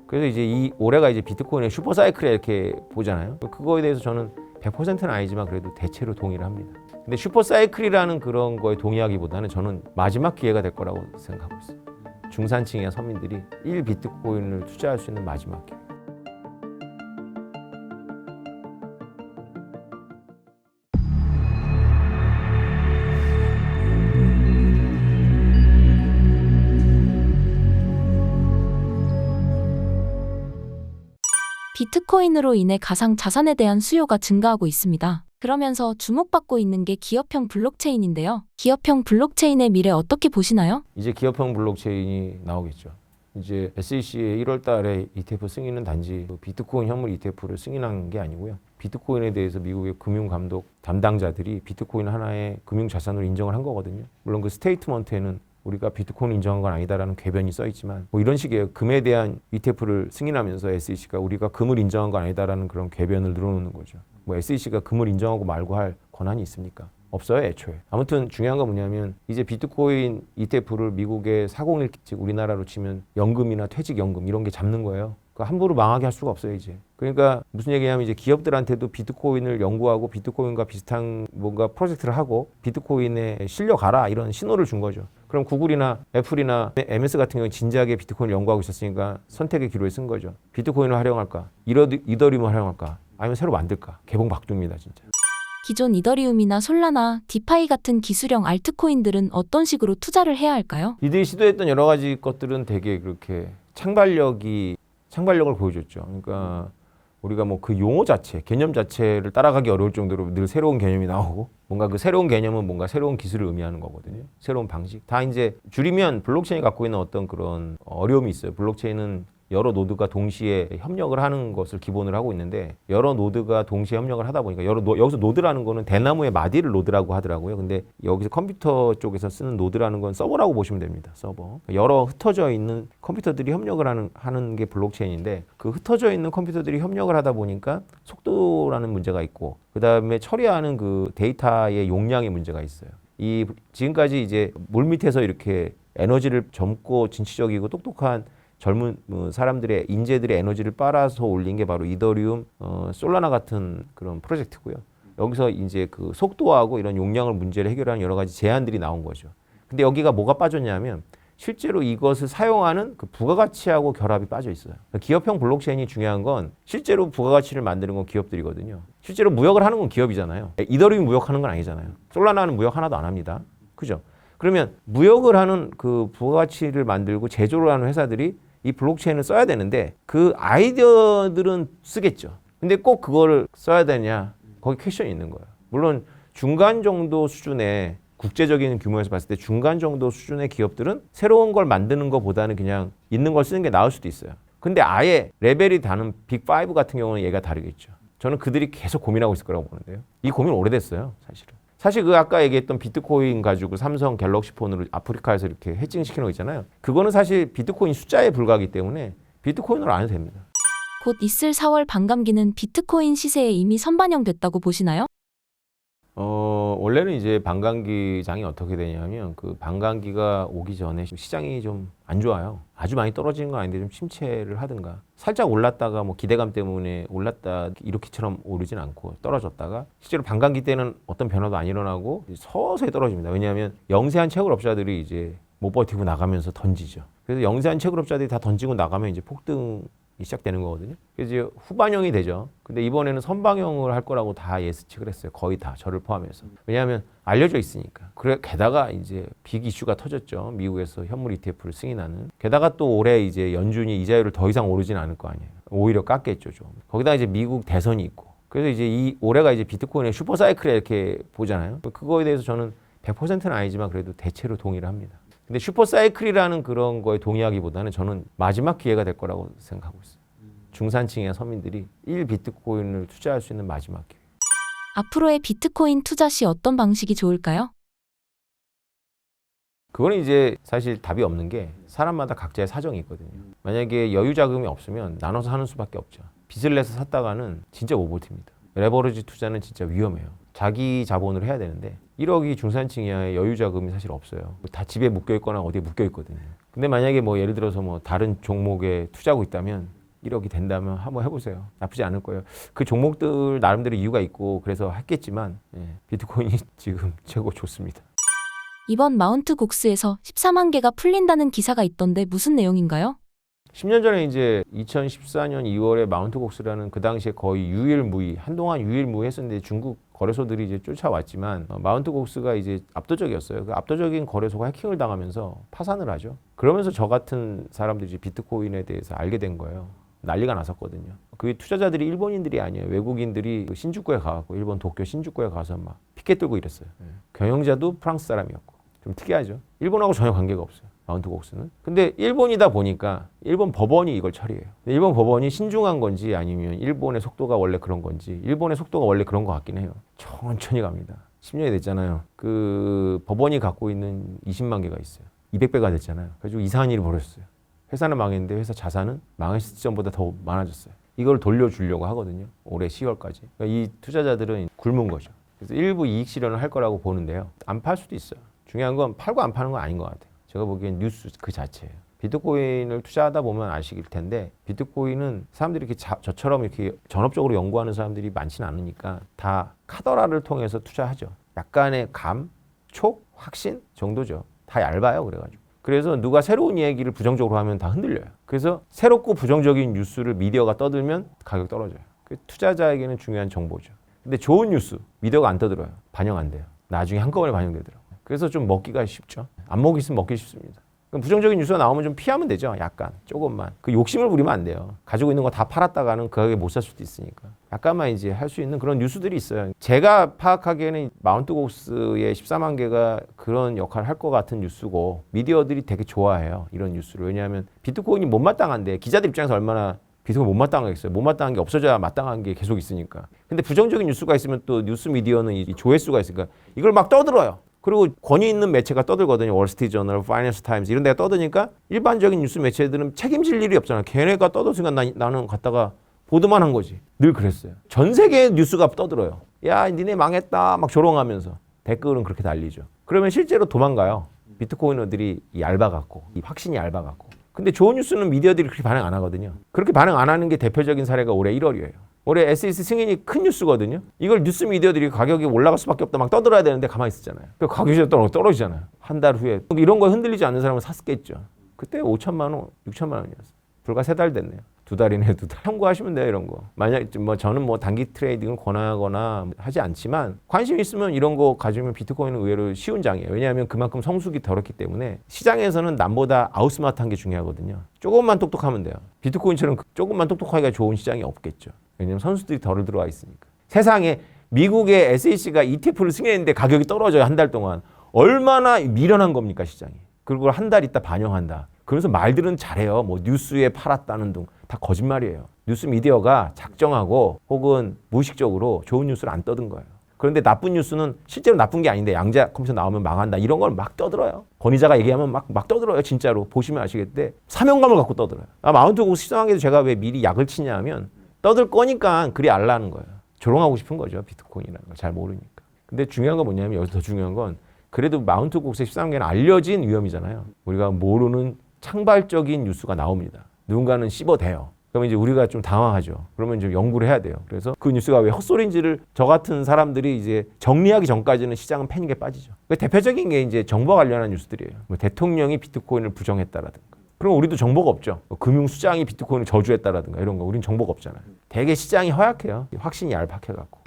그래서 이제 이 올해가 이제 비트코인의 슈퍼 사이클에 이렇게 보잖아요. 그거에 대해서 저는 100%는 아니지만 그래도 대체로 동의를 합니다. 근데 슈퍼 사이클이라는 그런 거에 동의하기보다는 저는 마지막 기회가 될 거라고 생각하고 있어요. 중산층이나 서민들이 1비트코인을 투자할 수 있는 마지막 기회. 비트코인으로 인해 가상 자산에 대한 수요가 증가하고 있습니다. 그러면서 주목받고 있는 게 기업형 블록체인인데요. 기업형 블록체인의 미래 어떻게 보시나요? 이제 기업형 블록체인이 나오겠죠. 이제 SEC의 1월 달에 ETF 승인은 단지 비트코인 현물 ETF를 승인한 게 아니고요. 비트코인에 대해서 미국의 금융감독 담당자들이 비트코인 하나의 금융자산으로 인정을 한 거거든요. 물론 그 스테이트먼트에는 우리가 비트코인을 인정한 건 아니다라는 궤변이 써 있지만 뭐 이런 식의 금에 대한 ETF를 승인하면서 SEC가 우리가 금을 인정한 건 아니다라는 그런 궤변을 늘어놓는 거죠. 뭐 SEC가 금을 인정하고 말고 할 권한이 있습니까? 없어요, 애초에. 아무튼 중요한 건 뭐냐면 이제 비트코인 ETF를 미국의 401, 즉 우리나라로 치면 연금이나 퇴직연금 이런 게 잡는 거예요. 그 함부로 망하게 할 수가 없어요, 이제. 그러니까 무슨 얘기냐면 이제 기업들한테도 비트코인을 연구하고 비트코인과 비슷한 뭔가 프로젝트를 하고 비트코인에 실려가라 이런 신호를 준 거죠. 그럼 구글이나 애플이나 MS 같은 경우는 진지하게 비트코인을 연구하고 있었으니까 선택의 기로에 쓴 거죠. 비트코인을 활용할까? 이더리움을 활용할까? 아니면 새로 만들까? 개봉 박두입니다, 진짜. 기존 이더리움이나 솔라나, 디파이 같은 기술형 알트코인들은 어떤 식으로 투자를 해야 할까요? 이들이 시도했던 여러 가지 것들은 되게 그렇게 창발력을 보여줬죠. 그러니까 우리가 뭐 그 용어 자체, 개념 자체를 따라가기 어려울 정도로 늘 새로운 개념이 나오고 뭔가 그 새로운 개념은 뭔가 새로운 기술을 의미하는 거거든요. 새로운 방식. 다 이제 줄이면 블록체인이 갖고 있는 어떤 그런 어려움이 있어요. 블록체인은 여러 노드가 동시에 협력을 하는 것을 기본으로 하고 있는데 여러 노드가 동시에 협력을 하다 보니까 여기서 노드라는 거는 대나무의 마디를 노드라고 하더라고요. 근데 여기서 컴퓨터 쪽에서 쓰는 노드라는 건 서버라고 보시면 됩니다. 서버. 여러 흩어져 있는 컴퓨터들이 협력을 하는 게 블록체인인데 그 흩어져 있는 컴퓨터들이 협력을 하다 보니까 속도라는 문제가 있고 그다음에 처리하는 그 데이터의 용량의 문제가 있어요. 지금까지 이제 물 밑에서 이렇게 에너지를 젊고 진취적이고 똑똑한 젊은 사람들의 인재들의 에너지를 빨아서 올린 게 바로 이더리움, 솔라나 같은 그런 프로젝트고요. 여기서 이제 그 속도하고 이런 용량을 문제를 해결하는 여러 가지 제안들이 나온 거죠. 근데 여기가 뭐가 빠졌냐면 실제로 이것을 사용하는 그 부가가치하고 결합이 빠져 있어요. 기업형 블록체인이 중요한 건 실제로 부가가치를 만드는 건 기업들이거든요. 실제로 무역을 하는 건 기업이잖아요. 이더리움 무역하는 건 아니잖아요. 솔라나는 무역 하나도 안 합니다. 그죠? 그러면 무역을 하는 그 부가가치를 만들고 제조를 하는 회사들이 이 블록체인을 써야 되는데 그 아이디어들은 쓰겠죠. 근데 꼭 그거를 써야 되냐? 거기 퀘션이 있는 거예요. 물론 중간 정도 수준의 국제적인 규모에서 봤을 때 중간 정도 수준의 기업들은 새로운 걸 만드는 것보다는 그냥 있는 걸 쓰는 게 나을 수도 있어요. 근데 아예 레벨이 다른 빅5 같은 경우는 얘가 다르겠죠. 저는 그들이 계속 고민하고 있을 거라고 보는데요. 이 고민 오래됐어요, 사실은. 사실 그 아까 얘기했던 비트코인 가지고 삼성 갤럭시 폰으로 아프리카에서 이렇게 해칭시키는 거 있잖아요. 그거는 사실 비트코인 숫자에 불과하기 때문에 비트코인으로 안 해도 됩니다. 곧 있을 4월 반감기는 비트코인 시세에 이미 선반영됐다고 보시나요? 원래는 이제 반감기장이 어떻게 되냐면 그 반감기가 오기 전에 시장이 좀 안 좋아요. 아주 많이 떨어지는 건 아닌데 좀 침체를 하든가 살짝 올랐다가 뭐 기대감 때문에 올랐다 이렇게처럼 오르진 않고 떨어졌다가 실제로 반감기 때는 어떤 변화도 안 일어나고 서서히 떨어집니다. 왜냐하면 영세한 채굴업자들이 이제 못 버티고 나가면서 던지죠. 그래서 영세한 채굴업자들이 다 던지고 나가면 이제 폭등이 시작되는 거거든요. 그래서 이제 후반영이 되죠. 근데 이번에는 선방영을 할 거라고 다 예측을 했어요. 거의 다 저를 포함해서. 왜냐하면 알려져 있으니까. 그래 게다가 이제 빅 이슈가 터졌죠. 미국에서 현물 ETF를 승인하는. 게다가 또 올해 이제 연준이 이자율을 더 이상 오르진 않을 거 아니에요. 오히려 깎겠죠, 좀. 거기다 이제 미국 대선이 있고. 그래서 이제 이 올해가 이제 비트코인의 슈퍼 사이클에 이렇게 보잖아요. 그거에 대해서 저는 100%는 아니지만 그래도 대체로 동의를 합니다. 근데 슈퍼 사이클이라는 그런 거에 동의하기보다는 저는 마지막 기회가 될 거라고 생각하고 있어요. 중산층이나 서민들이 1비트코인을 투자할 수 있는 마지막 기회. 앞으로의 비트코인 투자 시 어떤 방식이 좋을까요? 그거는 이제 사실 답이 없는 게 사람마다 각자의 사정이 있거든요. 만약에 여유 자금이 없으면 나눠서 하는 수밖에 없죠. 빚을 내서 샀다가는 진짜 못 버팁니다. 레버리지 투자는 진짜 위험해요. 자기 자본으로 해야 되는데 1억이 중산층 이하의 여유 자금이 사실 없어요. 다 집에 묶여 있거나 어디에 묶여 있거든요. 근데 만약에 뭐 예를 들어서 뭐 다른 종목에 투자하고 있다면 1억이 된다면 한번 해보세요. 나쁘지 않을 거예요. 그 종목들 나름대로 이유가 있고 그래서 했겠지만 비트코인이 지금 최고 좋습니다. 이번 마운트 곡스에서 14만 개가 풀린다는 기사가 있던데 무슨 내용인가요? 10년 전에 이제 2014년 2월에 마운트 곡스라는 그 당시에 거의 유일무이, 한동안 유일무이했었는데 중국 거래소들이 이제 쫓아왔지만 마운트 곡스가 이제 압도적이었어요. 그 압도적인 거래소가 해킹을 당하면서 파산을 하죠. 그러면서 저 같은 사람들이 이제 비트코인에 대해서 알게 된 거예요. 난리가 났었거든요. 그 투자자들이 일본인들이 아니에요. 외국인들이 그 신주쿠에 가고 일본 도쿄 신주쿠에 가서 막 피켓 들고 이랬어요. 경영자도 프랑스 사람이었고 좀 특이하죠. 일본하고 전혀 관계가 없어요. 마운트 곡스는. 근데 일본이다 보니까 일본 법원이 이걸 처리해요. 일본 법원이 신중한 건지 아니면 일본의 속도가 원래 그런 건지 일본의 속도가 원래 그런 것 같긴 해요. 천천히 갑니다. 10년이 됐잖아요. 그 법원이 갖고 있는 20만 개가 있어요. 200배가 됐잖아요. 그래서 이상한 일이 벌어졌어요. 회사는 망했는데 회사 자산은 망했을 시점보다 더 많아졌어요. 이걸 돌려주려고 하거든요. 올해 10월까지. 그러니까 이 투자자들은 굶은 거죠. 그래서 일부 이익 실현을 할 거라고 보는데요. 안 팔 수도 있어요. 중요한 건 팔고 안 파는 건 아닌 것 같아요. 제가 보기엔 뉴스 그 자체예요. 비트코인을 투자하다 보면 아시길 텐데 비트코인은 사람들이 이렇게 저처럼 이렇게 전업적으로 연구하는 사람들이 많지는 않으니까 다 카더라를 통해서 투자하죠. 약간의 감, 촉, 확신 정도죠. 다 얇아요. 그래가지고. 그래서 누가 새로운 이야기를 부정적으로 하면 다 흔들려요. 그래서 새롭고 부정적인 뉴스를 미디어가 떠들면 가격 떨어져요. 그 투자자에게는 중요한 정보죠. 근데 좋은 뉴스 미디어가 안 떠들어요. 반영 안 돼요. 나중에 한꺼번에 반영되더라고요. 그래서 좀 먹기가 쉽죠. 안목이 있으면 먹기 쉽습니다. 그럼 부정적인 뉴스가 나오면 좀 피하면 되죠. 약간 조금만. 그 욕심을 부리면 안 돼요. 가지고 있는 거 다 팔았다가는 그 가격에 못 살 수도 있으니까. 약간만 이제 할 수 있는 그런 뉴스들이 있어요. 제가 파악하기에는 마운트 곡스의 14만 개가 그런 역할을 할 것 같은 뉴스고 미디어들이 되게 좋아해요. 이런 뉴스를. 왜냐하면 비트코인이 못마땅한데 기자들 입장에서 얼마나 비트코인 못마땅하겠어요. 못마땅한 게 없어져야 마땅한 게 계속 있으니까. 근데 부정적인 뉴스가 있으면 또 뉴스 미디어는 이 조회수가 있으니까 이걸 막 떠들어요. 그리고 권위 있는 매체가 떠들거든요. 월스트리트저널, 파이낸셜 타임즈 이런 데가 떠드니까 일반적인 뉴스 매체들은 책임질 일이 없잖아요. 걔네가 떠들으니까 나는 갔다가 보도만 한 거지. 늘 그랬어요. 전 세계의 뉴스가 떠들어요. 야, 니네 망했다 막 조롱하면서. 댓글은 그렇게 달리죠. 그러면 실제로 도망가요. 비트코이너들이 얇아갖고 이 확신이 얇아갖고. 근데 좋은 뉴스는 미디어들이 그렇게 반응 안 하거든요. 그렇게 반응 안 하는 게 대표적인 사례가 올해 1월이에요. 올해 SEC 승인이 큰 뉴스거든요. 이걸 뉴스 미디어들이 가격이 올라갈 수밖에 없다 막 떠들어야 되는데 가만히 있었잖아요. 그 가격이 떨어지잖아요. 한 달 후에. 이런 거 흔들리지 않는 사람은 샀겠죠. 그때 5천만 원, 6천만 원이었어요. 불과 3달 됐네요. 2달이네, 2달. 참고하시면 돼요, 이런 거. 만약 저는 단기 트레이딩을 권하거나 하지 않지만 관심 있으면 이런 거 가지면 비트코인은 의외로 쉬운 장이에요. 왜냐하면 그만큼 성숙이 덜었기 때문에 시장에서는 남보다 아웃스마트한 게 중요하거든요. 조금만 똑똑하면 돼요. 비트코인처럼 조금만 똑똑하기가 좋은 시장이 없겠죠. 왜냐하면 선수들이 덜 들어와 있으니까. 세상에 미국의 SEC가 ETF를 승인했는데 가격이 떨어져요. 한 달 동안. 얼마나 미련한 겁니까, 시장이. 그리고 한 달 있다 반영한다. 그래서 말들은 잘해요. 뉴스에 팔았다는 등 다 거짓말이에요. 뉴스 미디어가 작정하고 혹은 무의식적으로 좋은 뉴스를 안 떠든 거예요. 그런데 나쁜 뉴스는 실제로 나쁜 게 아닌데 양자 컴퓨터 나오면 망한다. 이런 걸 막 떠들어요. 권위자가 얘기하면 막 떠들어요. 진짜로. 보시면 아시겠는데 사명감을 갖고 떠들어요. 마운트 곡스 시장에도 제가 왜 미리 약을 치냐 하면 떠들 거니까 그리 알라는 거예요. 조롱하고 싶은 거죠. 비트코인이라는 걸 잘 모르니까. 근데 중요한 건 뭐냐면 여기서 더 중요한 건 그래도 마운트 곡스의 13개는 알려진 위험이잖아요. 우리가 모르는 창발적인 뉴스가 나옵니다. 누군가는 씹어대요. 그러면 이제 우리가 좀 당황하죠. 그러면 이제 연구를 해야 돼요. 그래서 그 뉴스가 왜 헛소리인지를 저 같은 사람들이 이제 정리하기 전까지는 시장은 패닉에 빠지죠. 대표적인 게 이제 정보와 관련한 뉴스들이에요. 대통령이 비트코인을 부정했다라든가. 그럼 우리도 정보가 없죠. 금융수장이 비트코인을 저주했다라든가 이런 거. 우린 정보가 없잖아요. 되게 시장이 허약해요. 확신이 얄팍해갖고.